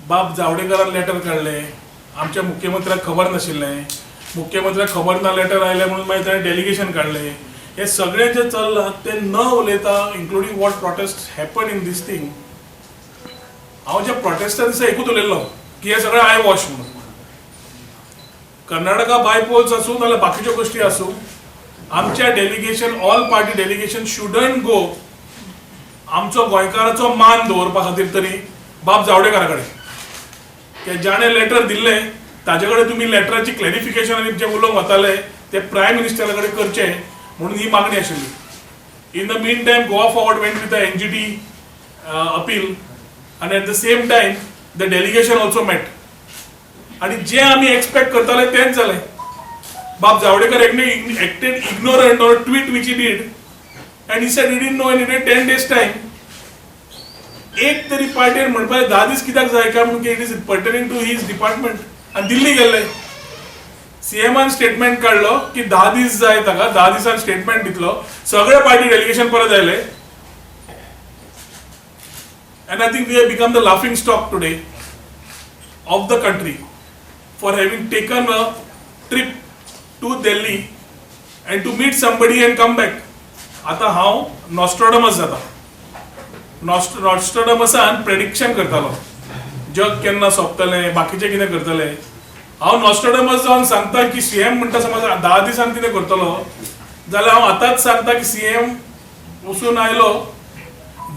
बाब जावडेकरान लेटर काढले, आमच्या मुख्यमंत्र्याक खबर नाशिल्लें, मुख्यमंत्र्याक खबर ना लेटर आयलें म्हणून मागीर ताणें डेलिगेशन काढलें. हे सगळें जे चल्लां ते न उलयता including what protest happen in this thing. हांव जे प्रोटेस्टा दिसा एकूच उलयल्लो की हे सगळें आय वॉश म्हणून. कर्नाटका बायपोल्स आसूं नाल्यार बाकीच्यो गोश्टी आसूं, आमच्या delegation all party delegation shouldn't go आमचो गोंयकाराचो मान दवरपा खातीर तरी बाब जावडेकरा कडेन जाणें लेटर दिल्लें ताजे कडेन तुमी लेटराची क्लॅरिफिकेशन आनी जे उलोवंक वताले ते प्रायम मिनिस्टरा कडेन करचें म्हणून ही मागणी आशिल्ली. In the mean time Goa forward went with the NGT appeal and at the same time the delegation also met. आणि जे आम्ही एक्सपेक्ट करताले तेच जालें. बाब Javadekar acted ignorant on a tweet which he did and he said he didn't know and he did 10 days time. एक तरी पार्टीर म्हणपाक 10 दीस कित्याक जाय काय म्हणून it is pertaining to his department आनी दिल्ली गेल्ले. सीएमान स्टेटमेंट काढलो की 10 दीस जाय ताका, 10 दिसान स्टेटमेंट दितलो, सगळे पार्टी डेलिगेशन परत आयले. And I think we have become the laughing stock today of the country for having taken a trip to Delhi and to meet somebody and come back. आता हांव नॉस्ट्रोडमस जाता. नॉस्ट्रोडमसान प्रेडिक्शन करतालो जग केन्ना सोंपतलें, बाकीचे कितें करतले. हांव नॉस्ट्रोडमस जावन सांगता की सीएम म्हणटा समज 10 दिसान कितें करतलो जाल्यार हांव आतांच सांगता की सीएम वचून आयलो,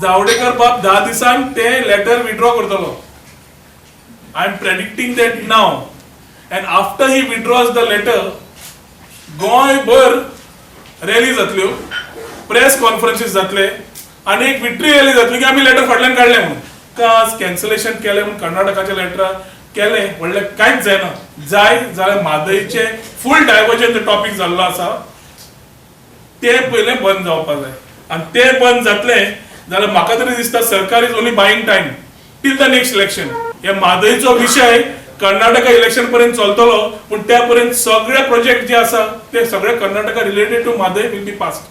जावडेकर बाब 10 दिसान ते लेटर विड्रॉ करतलो. I am predicting that now and after he withdraws the letter गोंयभर रॅली जातल्यो, प्रेस कॉन्फरन्सीस जातले आनी एक विक्ट्री रॅली जातली की आमी लेटर फाटल्यान काडलें म्हणून. कास कॅन्सलेशन केलें म्हणून कर्नाटकाचे लेटर केलें व्हडलें कांयच जायना. जाय जाल्यार म्हादईचे फूल डायवर्जन टॉपीक जाल्लो आसा ते पयलें बंद जावपाक जाय. आनी तें बंद जातलें जाल्यार म्हाका तरी दिसता सरकार is only buying time till the next election. हे म्हादईचो विशय कर्नाटका इलेक्शन पर्यंत चलतलो पूण त्या पर्यंत सगळे प्रोजेक्ट जे आसा ते सगळे Karnataka related to Mhadei will be passed.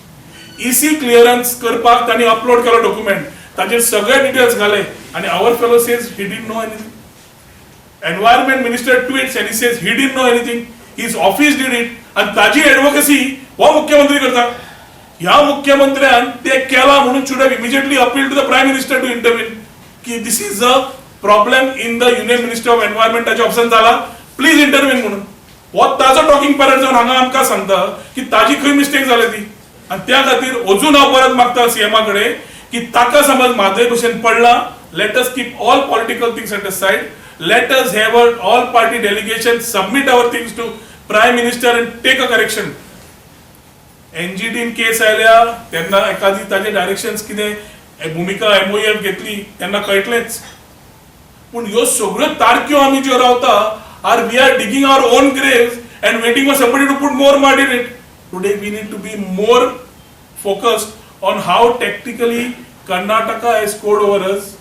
EC clearance करपाक तांणी अपलोड केलो डॉक्युमेंट, ताचेर सगळे डिटेल्स घाले आनी our fellow says he didn't know anything. Environment minister tweets and he says he didn't know anything, his office did it आनी ताजी advocacy हो मुख्यमंत्री करता. ह्या मुख्यमंत्र्यान ते केला म्हणून should have immediately appeal to the prime minister to intervene की this is a problem in the union minister of एनवायरमेंटाचे ऑप्शन जाला, प्लीज इंटरव्हीन म्हणून. हो ताजो टॉकिंग पॅरेंट जावन हांगा आमकां सांगता की ताजी खंय मिस्टेक जाली ती. आनी त्या खातीर अजून हांव परत मागता सीएमा कडेन की ताका समज म्हादय भशेन पडला, let us keep all political things at the side, let us have a all party delegation submit our things to prime minister and take a correction. NGTन केस आयल्या तेन्ना एखादी ताजे डायरेक्शन्स कितें भूमिका MOF घेतली तेन्ना कळटलेंच. पूण ह्यो सगळ्यो तारक्यो आमी ज्यो रावता are we are digging our own graves and waiting for somebody to put more mud in it. Today we need to be more focused on how tactically Karnataka has scored over us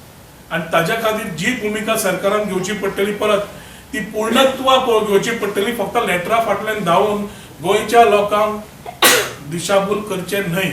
आनी ताज्या खातीर जी भूमिका सरकारान घेवची पडटली परत ती पूर्णत्वा घेवची पडटली. फक्त लेटरा फाटल्यान धांवून गोंयच्या लोकांक दिशाभूल करचे न्हय.